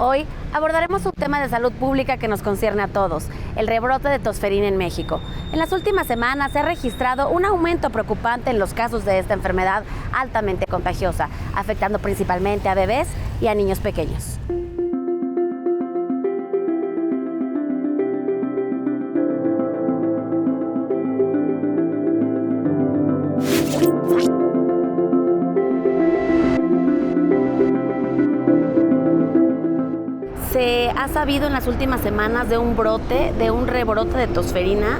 Hoy abordaremos un tema de salud pública que nos concierne a todos, el rebrote de tosferina en México. En las últimas semanas se ha registrado un aumento preocupante en los casos de esta enfermedad altamente contagiosa, afectando principalmente a bebés y a niños pequeños. Se ha sabido en las últimas semanas de un rebrote de tosferina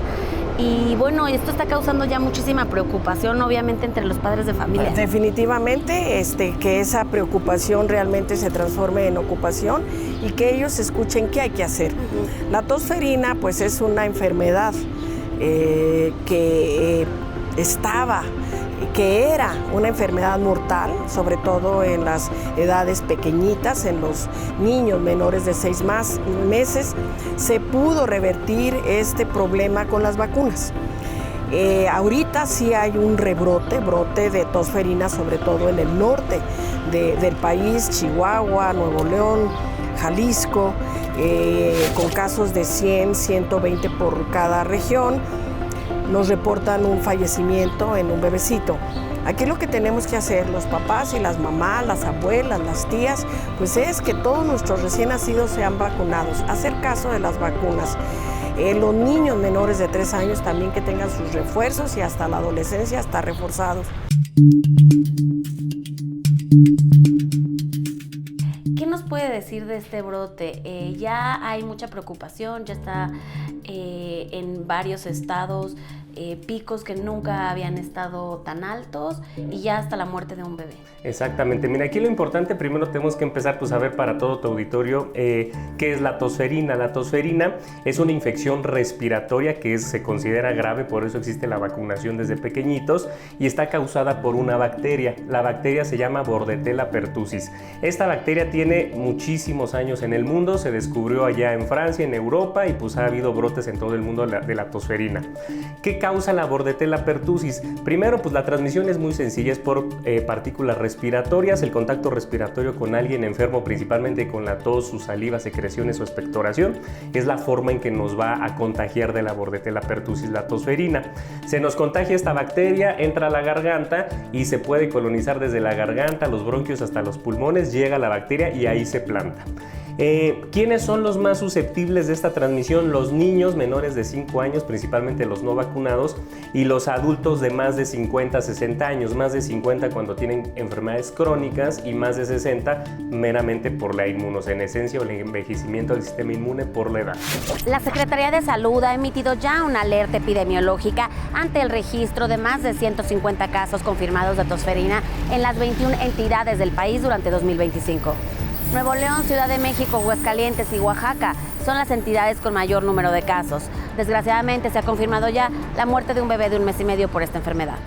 y bueno, esto está causando ya muchísima preocupación, obviamente, entre los padres de familia. Definitivamente, que esa preocupación realmente se transforme en ocupación y que ellos escuchen qué hay que hacer. La tosferina, pues, es una enfermedad que era una enfermedad mortal, sobre todo en las edades pequeñitas, en los niños menores de 6 meses. Se pudo revertir este problema con las vacunas. Ahorita sí hay un brote de tosferina, sobre todo en el norte del país, Chihuahua, Nuevo León, Jalisco, con casos de 100, 120 por cada región. Nos reportan un fallecimiento en un bebecito. Aquí lo que tenemos que hacer los papás y las mamás, las abuelas, las tías, pues es que todos nuestros recién nacidos sean vacunados, hacer caso de las vacunas. Los niños menores de 3 años también que tengan sus refuerzos y hasta la adolescencia hasta reforzados. ¿Qué nos puede decir de este brote? Ya hay mucha preocupación, ya está en varios estados picos que nunca habían estado tan altos y ya hasta la muerte de un bebé. Exactamente. Mira, aquí lo importante, primero tenemos que empezar a ver para todo tu auditorio qué es la tosferina. La tosferina es una infección respiratoria que se considera grave, por eso existe la vacunación desde pequeñitos y está causada por una bacteria. La bacteria se llama Bordetella pertussis. Esta bacteria tiene muchísimos años en el mundo, se descubrió allá en Francia, en Europa, y pues ha habido brotes en todo el mundo de la tosferina. ¿Qué causa la Bordetella pertussis? Primero, pues la transmisión es muy sencilla, es por partículas respiratorias, el contacto respiratorio con alguien enfermo, principalmente con la tos, su saliva, secreciones o expectoración, es la forma en que nos va a contagiar de la Bordetella pertussis la tosferina. Se nos contagia esta bacteria, entra a la garganta y se puede colonizar desde la garganta, los bronquios hasta los pulmones, llega la bacteria y ahí se planta. ¿Quiénes son los más susceptibles de esta transmisión? Los niños menores de 5 años, principalmente los no vacunados, y los adultos de más de 50, 60 años, más de 50 cuando tienen enfermedades crónicas y más de 60 meramente por la inmunosenescencia o el envejecimiento del sistema inmune por la edad. La Secretaría de Salud ha emitido ya una alerta epidemiológica ante el registro de más de 150 casos confirmados de tosferina en las 21 entidades del país durante 2025. Nuevo León, Ciudad de México, Aguascalientes y Oaxaca son las entidades con mayor número de casos. Desgraciadamente se ha confirmado ya la muerte de un bebé de 1 mes y medio por esta enfermedad.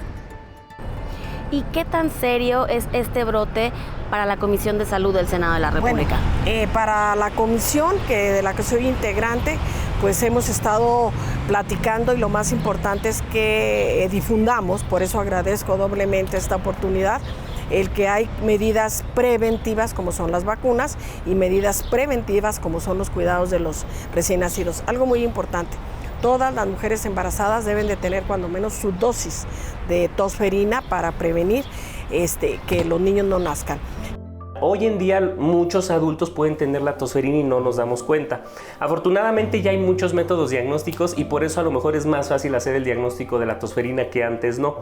¿Y qué tan serio es este brote para la Comisión de Salud del Senado de la República? Bueno, para la comisión de la que soy integrante, pues hemos estado platicando y lo más importante es que difundamos, por eso agradezco doblemente esta oportunidad, el que hay medidas preventivas como son las vacunas y medidas preventivas como son los cuidados de los recién nacidos. Algo muy importante, todas las mujeres embarazadas deben de tener cuando menos su dosis de tosferina para prevenir que los niños no nazcan. Hoy en día muchos adultos pueden tener la tosferina y no nos damos cuenta. Afortunadamente ya hay muchos métodos diagnósticos y por eso a lo mejor es más fácil hacer el diagnóstico de la tosferina que antes no.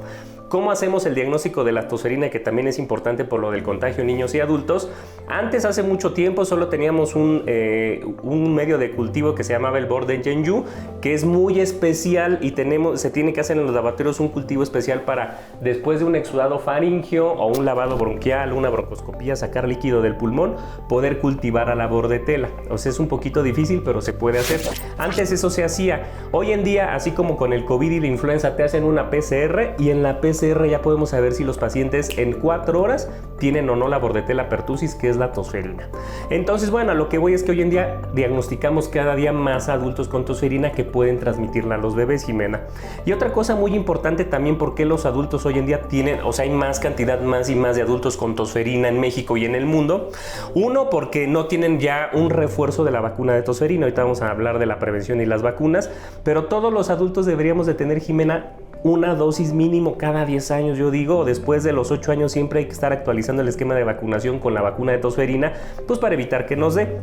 ¿Cómo hacemos el diagnóstico de la tosferina, que también es importante por lo del contagio en niños y adultos? Antes, hace mucho tiempo, solo teníamos un medio de cultivo que se llamaba el Borden-Yenju, que es muy especial y se tiene que hacer en los laboratorios un cultivo especial para, después de un exudado faríngeo o un lavado bronquial, una broncoscopía, sacar líquido del pulmón, poder cultivar a la Bordetella. O sea, es un poquito difícil, pero se puede hacer. Antes eso se hacía. Hoy en día, así como con el COVID y la influenza, te hacen una PCR y en la PCR ya podemos saber si los pacientes en 4 horas tienen o no la Bordetella pertussis, que es la tosferina. Entonces, bueno, a lo que voy es que hoy en día diagnosticamos cada día más adultos con tosferina que pueden transmitirla a los bebés, Jimena. Y otra cosa muy importante también, porque los adultos hoy en día tienen, o sea, hay más cantidad, más y más de adultos con tosferina en México y en el el mundo. Uno, porque no tienen ya un refuerzo de la vacuna de tosferina. Ahorita vamos a hablar de la prevención y las vacunas, pero todos los adultos deberíamos de tener, Jimena, una dosis mínimo cada 10 años, yo digo. Después de los 8 años siempre hay que estar actualizando el esquema de vacunación con la vacuna de tosferina, pues para evitar que nos dé.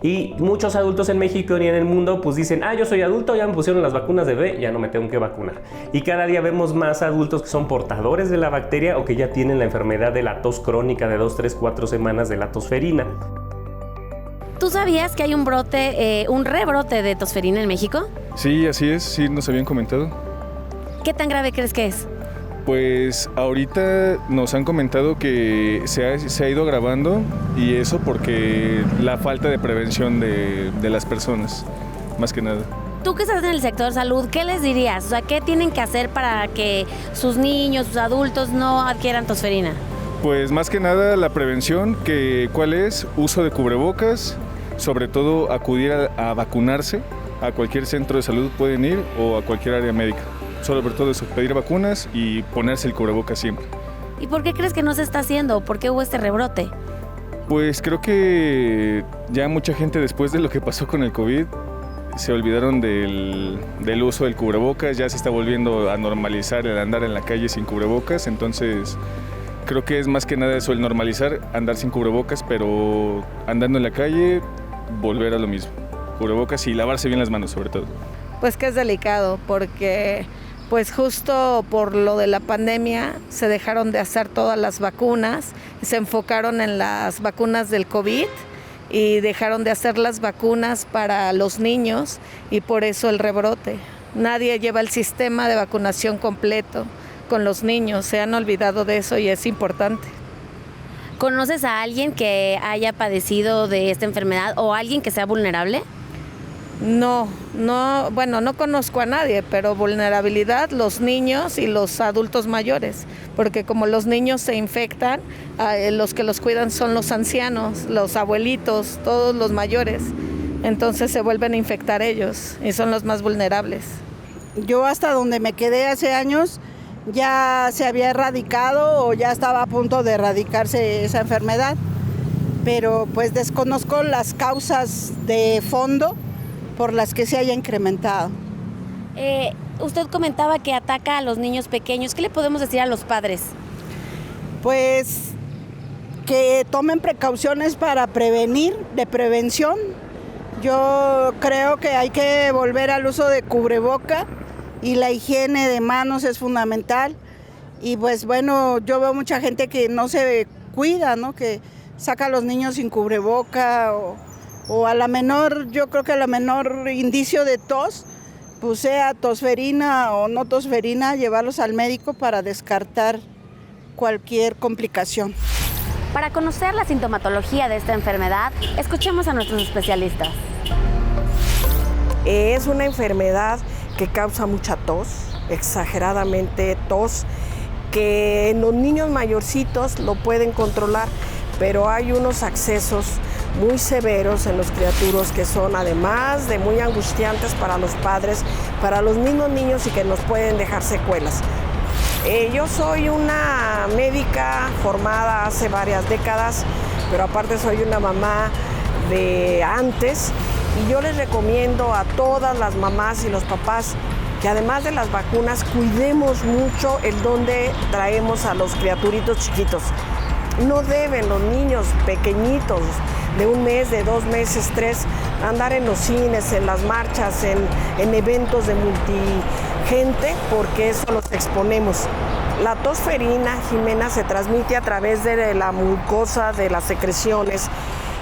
Y muchos adultos en México y en el mundo pues dicen, yo soy adulto, ya me pusieron las vacunas de bebé, ya no me tengo que vacunar. Y cada día vemos más adultos que son portadores de la bacteria o que ya tienen la enfermedad de la tos crónica de 2, 3, 4 semanas de la tosferina. ¿Tú sabías que hay un rebrote de tosferina en México? Sí, así es, sí nos habían comentado. ¿Qué tan grave crees que es? Pues ahorita nos han comentado que se ha ido agravando, y eso porque la falta de prevención de las personas, más que nada. Tú que estás en el sector salud, ¿qué les dirías? O sea, ¿qué tienen que hacer para que sus niños, sus adultos no adquieran tosferina? Pues más que nada la prevención, ¿cuál es? Uso de cubrebocas, sobre todo acudir a vacunarse, a cualquier centro de salud pueden ir o a cualquier área médica. Sobre todo eso, pedir vacunas y ponerse el cubrebocas siempre. ¿Y por qué crees que no se está haciendo? ¿Por qué hubo este rebrote? Pues creo que ya mucha gente, después de lo que pasó con el COVID, se olvidaron del uso del cubrebocas. Ya se está volviendo a normalizar el andar en la calle sin cubrebocas. Entonces creo que es más que nada eso, el normalizar andar sin cubrebocas, pero andando en la calle volver a lo mismo. Cubrebocas y lavarse bien las manos sobre todo. Pues que es delicado porque pues justo por lo de la pandemia se dejaron de hacer todas las vacunas, se enfocaron en las vacunas del COVID y dejaron de hacer las vacunas para los niños, y por eso el rebrote. Nadie lleva el sistema de vacunación completo con los niños, se han olvidado de eso y es importante. ¿Conoces a alguien que haya padecido de esta enfermedad o alguien que sea vulnerable? No conozco a nadie, pero vulnerabilidad los niños y los adultos mayores, porque como los niños se infectan, los que los cuidan son los ancianos, los abuelitos, todos los mayores, entonces se vuelven a infectar ellos y son los más vulnerables. Yo hasta donde me quedé hace años ya se había erradicado o ya estaba a punto de erradicarse esa enfermedad, pero pues desconozco las causas de fondo por las que se haya incrementado. Usted comentaba que ataca a los niños pequeños. ¿Qué le podemos decir a los padres? Pues que tomen precauciones para prevenir, de prevención. Yo creo que hay que volver al uso de cubreboca y la higiene de manos es fundamental. Y pues bueno, yo veo mucha gente que no se cuida, ¿no? Que saca a los niños sin cubreboca o a la menor, yo creo que a la menor indicio de tos, pues sea tosferina o no tosferina, llevarlos al médico para descartar cualquier complicación. Para conocer la sintomatología de esta enfermedad, escuchemos a nuestros especialistas. Es una enfermedad que causa mucha tos, exageradamente tos, que en los niños mayorcitos lo pueden controlar, pero hay unos accesos muy severos en los criaturos que son además de muy angustiantes para los padres, para los mismos niños, y que nos pueden dejar secuelas. Yo soy una médica formada hace varias décadas, pero aparte soy una mamá de antes, y yo les recomiendo a todas las mamás y los papás que además de las vacunas cuidemos mucho el donde traemos a los criaturitos chiquitos. No deben los niños pequeñitos de 1 mes, de 2 meses, 3, andar en los cines, en las marchas, en eventos de multigente, porque eso los exponemos. La tosferina, Jimena, se transmite a través de la mucosa, de las secreciones,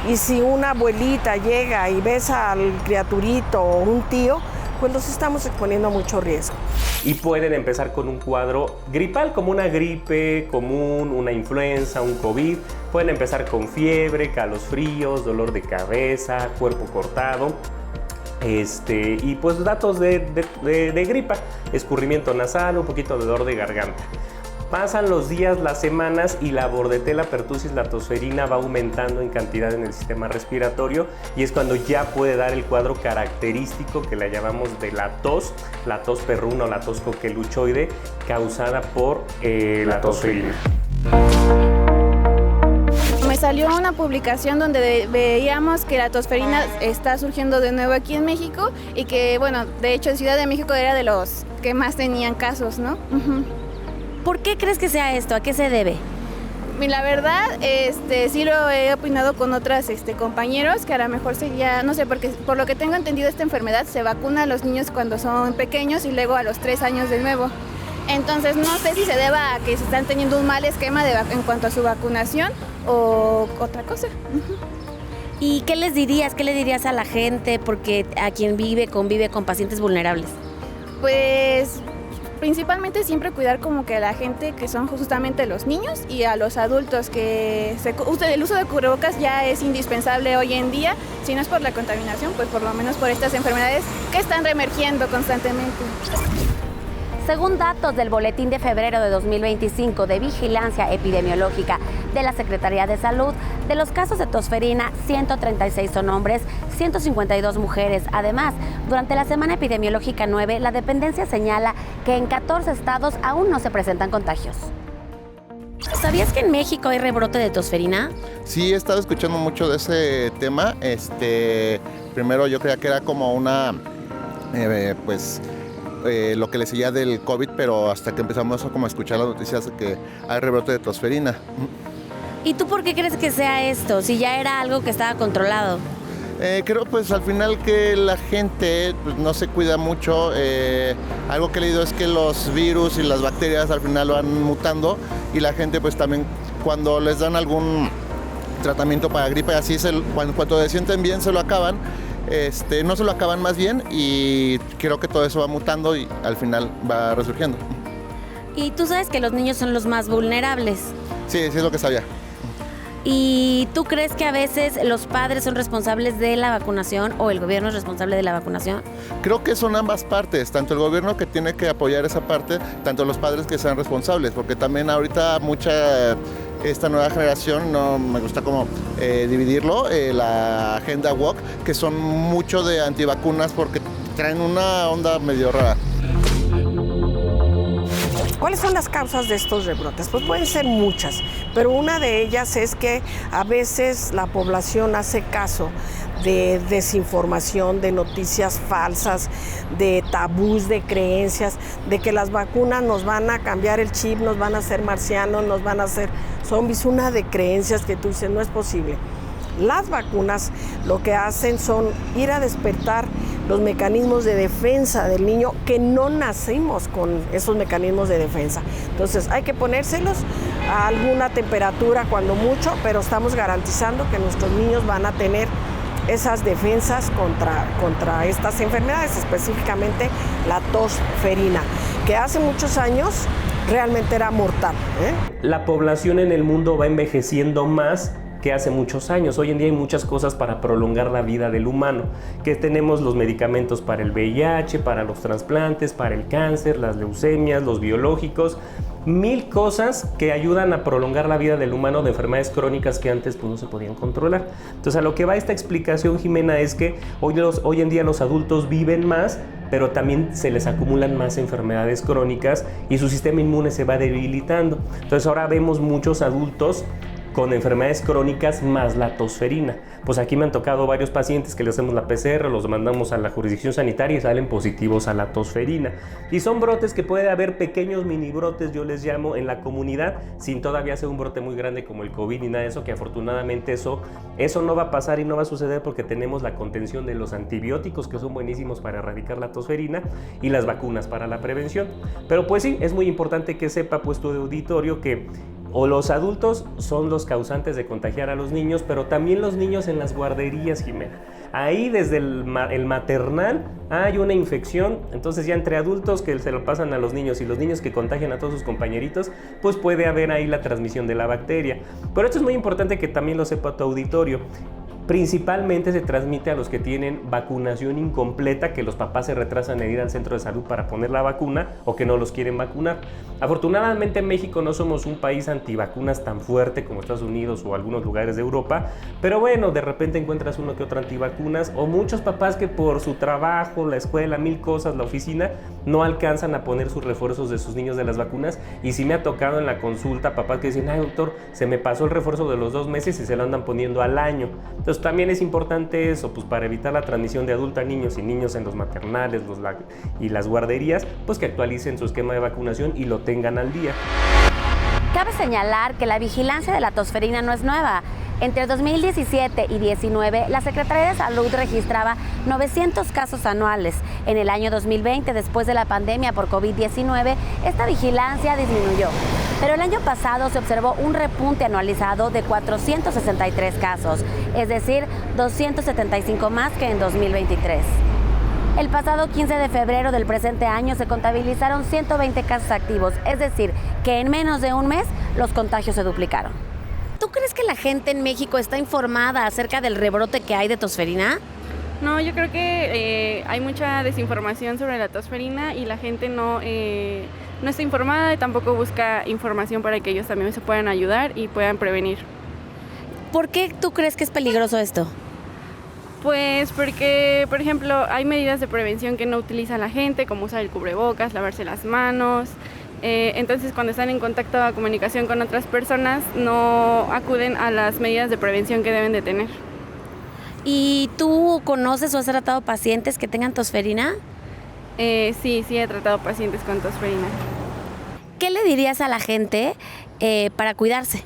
y si una abuelita llega y besa al criaturito o un tío, pues los estamos exponiendo a mucho riesgo. Y pueden empezar con un cuadro gripal, como una gripe común, una influenza, un COVID. Pueden empezar con fiebre, calosfríos, dolor de cabeza, cuerpo cortado. Y pues datos de gripa, escurrimiento nasal, un poquito de dolor de garganta. Pasan los días, las semanas, y la Bordetella pertussis, la tosferina, va aumentando en cantidad en el sistema respiratorio, y es cuando ya puede dar el cuadro característico que la llamamos de la tos perruna o la tos coqueluchoide, causada por la tosferina. me salió una publicación donde veíamos que la tosferina está surgiendo de nuevo aquí en México y que, bueno, de hecho en Ciudad de México era de los que más tenían casos, ¿no? ¿Por qué crees que sea esto? ¿A qué se debe? Y la verdad, sí lo he opinado con otras compañeros, que a lo mejor sería, no sé, porque por lo que tengo entendido esta enfermedad se vacuna a los niños cuando son pequeños y luego a los 3 años de nuevo. Entonces no sé si se deba a que se están teniendo un mal esquema en cuanto a su vacunación o otra cosa. ¿Y qué les dirías? ¿Qué le dirías a la gente? Porque a quien convive con pacientes vulnerables. Pues principalmente siempre cuidar como que a la gente que son justamente los niños y a los adultos, que el uso de cubrebocas ya es indispensable hoy en día, si no es por la contaminación, pues por lo menos por estas enfermedades que están reemergiendo constantemente. Según datos del Boletín de Febrero de 2025 de Vigilancia Epidemiológica de la Secretaría de Salud, de los casos de tosferina, 136 son hombres, 152 mujeres. Además, durante la semana epidemiológica 9, la dependencia señala que en 14 estados aún no se presentan contagios. ¿Sabías que en México hay rebrote de tosferina? Sí, he estado escuchando mucho de ese tema. Primero yo creía que era como una, lo que le seguía del COVID, pero hasta que empezamos a escuchar las noticias de que hay rebrote de tosferina. ¿Y tú por qué crees que sea esto, si ya era algo que estaba controlado? Creo pues al final que la gente pues, no se cuida mucho. Algo que he leído es que los virus y las bacterias al final van mutando y la gente pues también cuando les dan algún tratamiento para gripe así, cuando se sienten bien se lo acaban. No se lo acaban más bien y creo que todo eso va mutando y al final va resurgiendo. Y tú sabes que los niños son los más vulnerables. Sí, sí es lo que sabía. ¿Y tú crees que a veces los padres son responsables de la vacunación o el gobierno es responsable de la vacunación? Creo que son ambas partes, tanto el gobierno que tiene que apoyar esa parte, tanto los padres que sean responsables, porque también ahorita esta nueva generación, no me gusta como dividirlo, la agenda woke, que son mucho de antivacunas porque traen una onda medio rara. ¿Cuáles son las causas de estos rebrotes? Pues pueden ser muchas, pero una de ellas es que a veces la población hace caso de desinformación, de noticias falsas, de tabús, de creencias, de que las vacunas nos van a cambiar el chip, nos van a hacer marcianos, nos van a hacer zombies, una de creencias que tú dices no es posible. Las vacunas lo que hacen son ir a despertar los mecanismos de defensa del niño que no nacimos con esos mecanismos de defensa. Entonces hay que ponérselos a alguna temperatura cuando mucho, pero estamos garantizando que nuestros niños van a tener esas defensas contra estas enfermedades, específicamente la tosferina, que hace muchos años realmente era mortal. La población en el mundo va envejeciendo más que hace muchos años. Hoy en día hay muchas cosas para prolongar la vida del humano, que tenemos los medicamentos para el VIH, para los trasplantes, para el cáncer, las leucemias, los biológicos, 1000 cosas que ayudan a prolongar la vida del humano de enfermedades crónicas que antes pues, no se podían controlar. Entonces a lo que va esta explicación, Jimena, es que hoy en día los adultos viven más, pero también se les acumulan más enfermedades crónicas y su sistema inmune se va debilitando. Entonces ahora vemos muchos adultos con enfermedades crónicas más la tosferina. Pues aquí me han tocado varios pacientes que le hacemos la PCR, los mandamos a la jurisdicción sanitaria y salen positivos a la tosferina. Y son brotes que puede haber pequeños mini brotes, yo les llamo, en la comunidad, sin todavía ser un brote muy grande como el COVID ni nada de eso, que afortunadamente eso no va a pasar y no va a suceder porque tenemos la contención de los antibióticos que son buenísimos para erradicar la tosferina y las vacunas para la prevención. Pero pues sí, es muy importante que sepa pues tu auditorio que o los adultos son los causantes de contagiar a los niños, pero también los niños en las guarderías, Jimena. Ahí desde el maternal hay una infección, entonces ya entre adultos que se lo pasan a los niños y los niños que contagian a todos sus compañeritos, pues puede haber ahí la transmisión de la bacteria. Pero esto es muy importante que también lo sepa tu auditorio. Principalmente se transmite a los que tienen vacunación incompleta, que los papás se retrasan en ir al centro de salud para poner la vacuna o que no los quieren vacunar. Afortunadamente en México no somos un país antivacunas tan fuerte como Estados Unidos o algunos lugares de Europa, pero bueno, de repente encuentras uno que otro antivacunas o muchos papás que por su trabajo, la escuela, mil cosas, la oficina, no alcanzan a poner sus refuerzos de sus niños de las vacunas. Y sí me ha tocado en la consulta papás que dicen, ay doctor, se me pasó el refuerzo de los 2 meses y se lo andan poniendo al año. Entonces también es importante eso, pues para evitar la transmisión de adulto a niños y niños en los maternales y las guarderías, pues que actualicen su esquema de vacunación y lo tengan al día. Cabe señalar que la vigilancia de la tosferina no es nueva. Entre 2017 y 2019, la Secretaría de Salud registraba 900 casos anuales. En el año 2020, después de la pandemia por COVID-19, esta vigilancia disminuyó. Pero el año pasado se observó un repunte anualizado de 463 casos, es decir, 275 más que en 2023. El pasado 15 de febrero del presente año se contabilizaron 120 casos activos, es decir, que en menos de un mes los contagios se duplicaron. ¿Tú crees que la gente en México está informada acerca del rebrote que hay de tosferina? No, yo creo que hay mucha desinformación sobre la tosferina y la gente no está informada y tampoco busca información para que ellos también se puedan ayudar y puedan prevenir. ¿Por qué tú crees que es peligroso esto? Pues porque, por ejemplo, hay medidas de prevención que no utiliza la gente, como usar el cubrebocas, lavarse las manos. Entonces, cuando están en contacto o comunicación con otras personas, no acuden a las medidas de prevención que deben de tener. ¿Y tú conoces o has tratado pacientes que tengan tosferina? Sí, he tratado pacientes con tosferina. ¿Qué le dirías a la gente para cuidarse?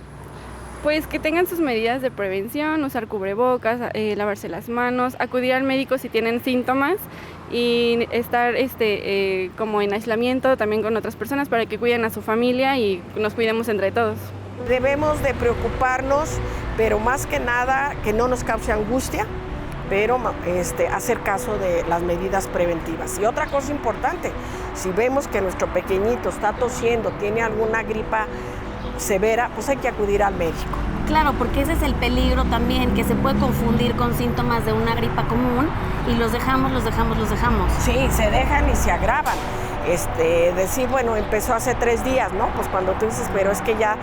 Pues que tengan sus medidas de prevención, usar cubrebocas, lavarse las manos, acudir al médico si tienen síntomas y estar como en aislamiento también con otras personas para que cuiden a su familia y nos cuidemos entre todos. Debemos de preocuparnos, pero más que nada que no nos cause angustia, pero hacer caso de las medidas preventivas. Y otra cosa importante, si vemos que nuestro pequeñito está tosiendo, tiene alguna gripa severa, pues hay que acudir al médico. Claro, porque ese es el peligro también, que se puede confundir con síntomas de una gripa común y los dejamos. Sí, se dejan y se agravan. Decir, bueno, empezó hace 3 días, ¿no? Pues cuando tú dices, pero es que ya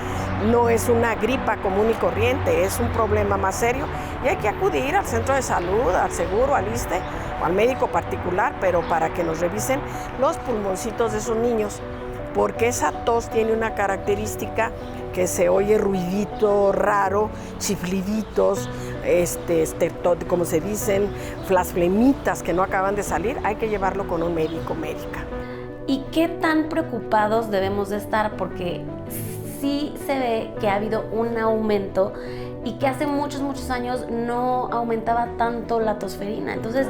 no es una gripa común y corriente, es un problema más serio y hay que acudir al centro de salud, al seguro, al ISSSTE o al médico particular, pero para que nos revisen los pulmoncitos de esos niños, porque esa tos tiene una característica que se oye ruidito raro, chifliditos, como se dicen, flemitas que no acaban de salir, hay que llevarlo con un médico, médica. ¿Y qué tan preocupados debemos de estar? Porque sí se ve que ha habido un aumento y que hace muchos años no aumentaba tanto la tosferina. Entonces,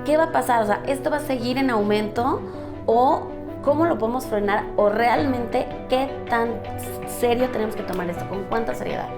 ¿qué va a pasar? O sea, ¿esto va a seguir en aumento o cómo lo podemos frenar? ¿O realmente qué tan serio tenemos que tomar esto? ¿Con cuánta seriedad?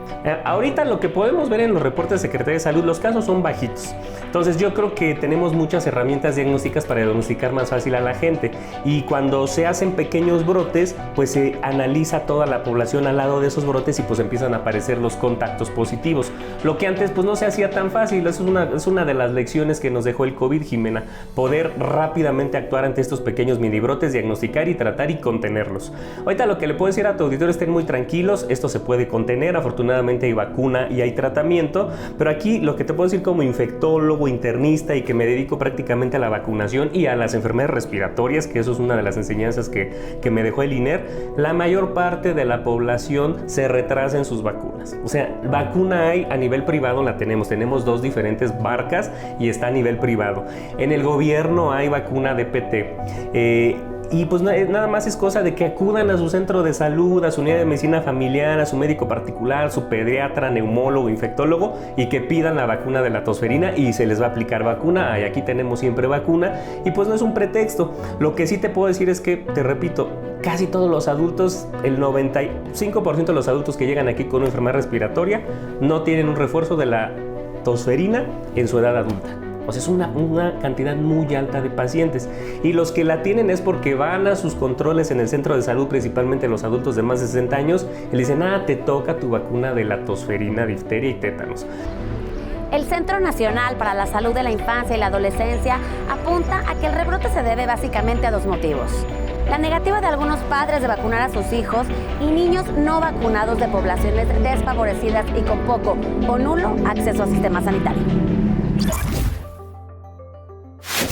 Ahorita lo que podemos ver en los reportes de Secretaría de Salud, los casos son bajitos. Entonces yo creo que tenemos muchas herramientas diagnósticas para diagnosticar más fácil a la gente. Y cuando se hacen pequeños brotes, pues se analiza toda la población al lado de esos brotes y pues empiezan a aparecer los contactos positivos. Lo que antes pues no se hacía tan fácil. Eso es una de las lecciones que nos dejó el COVID, Jimena. Poder rápidamente actuar ante estos pequeños mini brotes, diagnosticar y tratar y contenerlos. Ahorita lo que le puedo decir a tu auditorio, estén muy tranquilos, esto se puede contener, afortunadamente hay vacuna y hay tratamiento, pero aquí lo que te puedo decir como infectólogo, internista y que me dedico prácticamente a la vacunación y a las enfermedades respiratorias, que eso es una de las enseñanzas que me dejó el INER, la mayor parte de la población se retrasa en sus vacunas. O sea, vacuna hay a nivel privado, la tenemos 2 diferentes marcas y está a nivel privado. En el gobierno hay vacuna de PT. Y pues nada más es cosa de que acudan a su centro de salud, a su unidad de medicina familiar, a su médico particular, su pediatra, neumólogo, infectólogo y que pidan la vacuna de la tosferina y se les va a aplicar vacuna. Ay, aquí tenemos siempre vacuna y pues no es un pretexto. Lo que sí te puedo decir es que, te repito, casi todos los adultos, el 95% de los adultos que llegan aquí con una enfermedad respiratoria no tienen un refuerzo de la tosferina en su edad adulta. O sea, es una cantidad muy alta de pacientes. Y los que la tienen es porque van a sus controles en el centro de salud, principalmente los adultos de más de 60 años, y le dicen, te toca tu vacuna de la tosferina, difteria y tétanos. El Centro Nacional para la Salud de la Infancia y la Adolescencia apunta a que el rebrote se debe básicamente a dos motivos. La negativa de algunos padres de vacunar a sus hijos y niños no vacunados de poblaciones desfavorecidas y con poco o nulo acceso al sistema sanitario.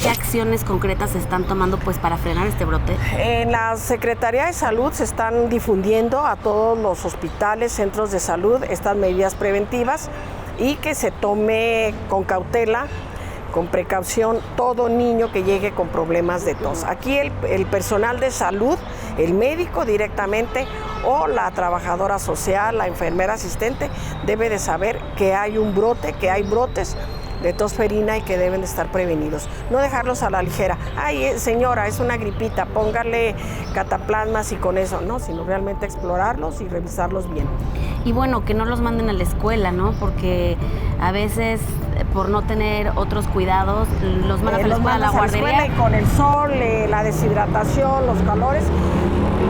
¿Qué acciones concretas se están tomando para frenar este brote? En la Secretaría de Salud se están difundiendo a todos los hospitales, centros de salud, estas medidas preventivas y que se tome con cautela, con precaución, todo niño que llegue con problemas de tos. Aquí el personal de salud, el médico directamente o la trabajadora social, la enfermera asistente, debe de saber que hay un brote, que hay brotes de tosferina y que deben de estar prevenidos. No dejarlos a la ligera. Ay, señora, es una gripita, póngale cataplasmas y con eso. No, sino realmente explorarlos y revisarlos bien. Y bueno, que no los manden a la escuela, ¿no? Porque a veces, por no tener otros cuidados, los mandan a la escuela, a la guardería. Y con el sol, la deshidratación, los calores.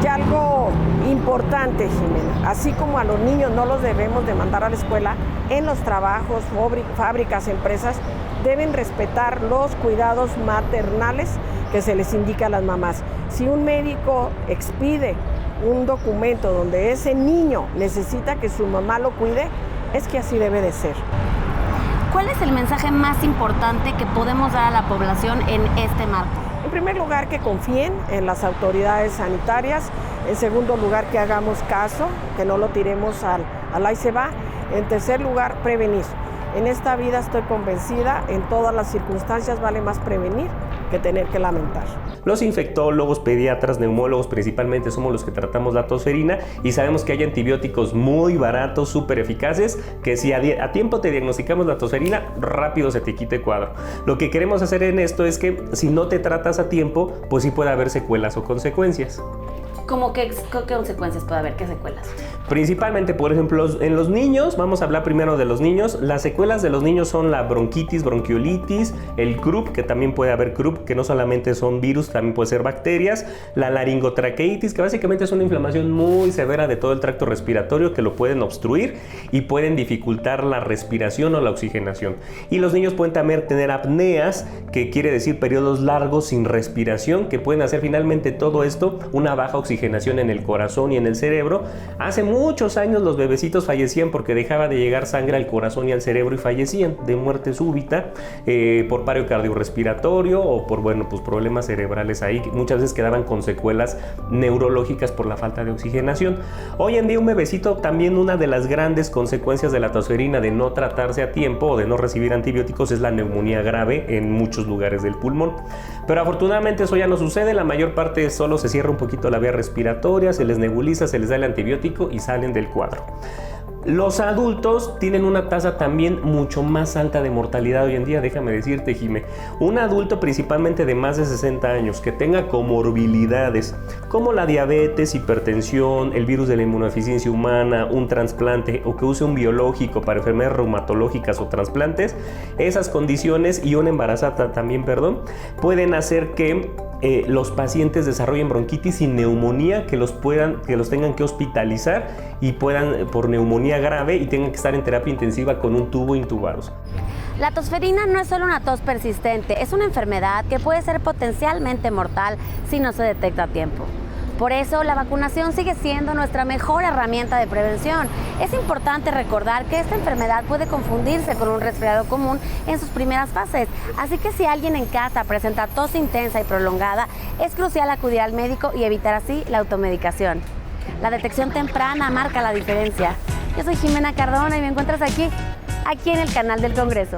Y algo importante, Jimena, así como a los niños no los debemos de mandar a la escuela, en los trabajos, fábricas, empresas, deben respetar los cuidados maternales que se les indica a las mamás. Si un médico expide un documento donde ese niño necesita que su mamá lo cuide, es que así debe de ser. ¿Cuál es el mensaje más importante que podemos dar a la población en este marco? En primer lugar, que confíen en las autoridades sanitarias. En segundo lugar, que hagamos caso, que no lo tiremos al ahí se va. En tercer lugar, prevenir. En esta vida estoy convencida, en todas las circunstancias vale más prevenir que tener que lamentar. Los infectólogos, pediatras, neumólogos principalmente somos los que tratamos la tosferina y sabemos que hay antibióticos muy baratos, súper eficaces, que si a tiempo te diagnosticamos la tosferina, rápido se te quita el cuadro. Lo que queremos hacer en esto es que si no te tratas a tiempo, pues sí puede haber secuelas o consecuencias. ¿Cómo qué consecuencias puede haber? ¿Qué secuelas? Principalmente, por ejemplo, en los niños, vamos a hablar primero de los niños. Las secuelas de los niños son la bronquitis, bronquiolitis, el croup, que también puede haber croup, que no solamente son virus, también puede ser bacterias, la laringotraqueitis, que básicamente es una inflamación muy severa de todo el tracto respiratorio que lo pueden obstruir y pueden dificultar la respiración o la oxigenación. Y los niños pueden también tener apneas, que quiere decir periodos largos sin respiración, que pueden hacer finalmente todo esto una baja oxigenación en el corazón y en el cerebro. Hace muchos años los bebecitos fallecían porque dejaba de llegar sangre al corazón y al cerebro y fallecían de muerte súbita por paro cardiorrespiratorio o por problemas cerebrales ahí. Muchas veces quedaban con secuelas neurológicas por la falta de oxigenación. Hoy en día un bebecito, también una de las grandes consecuencias de la tosferina de no tratarse a tiempo o de no recibir antibióticos es la neumonía grave en muchos lugares del pulmón. Pero afortunadamente eso ya no sucede, la mayor parte solo se cierra un poquito la vía respiratoria, se les nebuliza, se les da el antibiótico y salen del cuadro. Los adultos tienen una tasa también mucho más alta de mortalidad hoy en día, déjame decirte, Jimé. Un adulto principalmente de más de 60 años que tenga comorbilidades como la diabetes, hipertensión, el virus de la inmunodeficiencia humana, un trasplante o que use un biológico para enfermedades reumatológicas o trasplantes, esas condiciones y una embarazada también, pueden hacer que los pacientes desarrollen bronquitis y neumonía, que los tengan que hospitalizar y puedan por neumonía grave y tengan que estar en terapia intensiva con un tubo intubados. La tosferina no es solo una tos persistente, es una enfermedad que puede ser potencialmente mortal si no se detecta a tiempo. Por eso, la vacunación sigue siendo nuestra mejor herramienta de prevención. Es importante recordar que esta enfermedad puede confundirse con un resfriado común en sus primeras fases. Así que si alguien en casa presenta tos intensa y prolongada, es crucial acudir al médico y evitar así la automedicación. La detección temprana marca la diferencia. Yo soy Jimena Cardona y me encuentras aquí en el canal del Congreso.